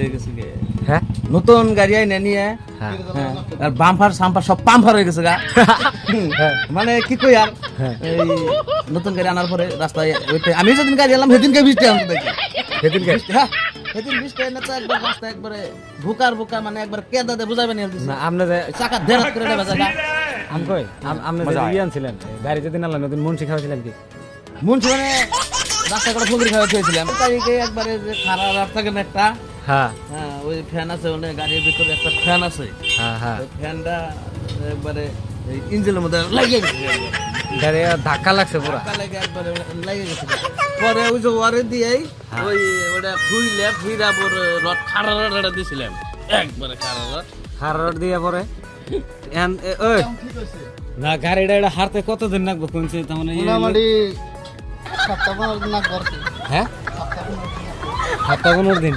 হয়ে গেছে গে। হ্যাঁ নতুন গাড়ি আইনে নিয়ে হ্যাঁ আর বাম্পার সাম্পার সব পাম্পার হয়ে গেছে গা মানে কি কই আর এই নতুন গাড়ি আনার পরে রাস্তায় আমি যেদিন গাড়ি এলাম সেদিনকে বৃষ্টি আমি দেখি সেদিনকে হ্যাঁ সেদিন বৃষ্টি এনে তো একবার রাস্তা একবারে ভুকার ভুকা মানে একবার কেদা দে বুঝাবেন না আপনি যে চাকা দেড় করে দেবে জায়গা আমি কই আপনি যে ইয়ে আনছিলেন গাড়ি যেদিন আনলেন ওদিন মুন্সি খাওয়াছিলেন কি মুন্সি মানে রাস্তায় করে ফুকরি খাওয়া খেয়েছিলাম তারিখে একবারে যে খারাপ রাস্তা কেন একটা হ্যাঁ হ্যাঁ ওই ফ্যান আছে ওখানে গাড়ির ভিতরে একটা ফ্যান আছে হ্যাঁ হ্যাঁ ওই ফ্যানটা একবারে ইঞ্জিনের মধ্যে লাগিয়ে গেছে গাড়ি ধাক্কা লাগছে পুরা ধাক্কা লেগে একবারে লাগিয়ে গেছে পরে ওই যে ওয়ারে দিয়েই ওই ওটা ফুইলে ফুইরা পরে রড খাড়া দিয়েছিলাম একবারে খাড়া হার দিয়ে পরে ওই না গাড়িটা এটা হারতে কতদিন লাগবে কোনছে তার মানে মোটামুটি সপ্তাহ 15 দিন লাগবে আর কি। হ্যাঁ 7-15 দিন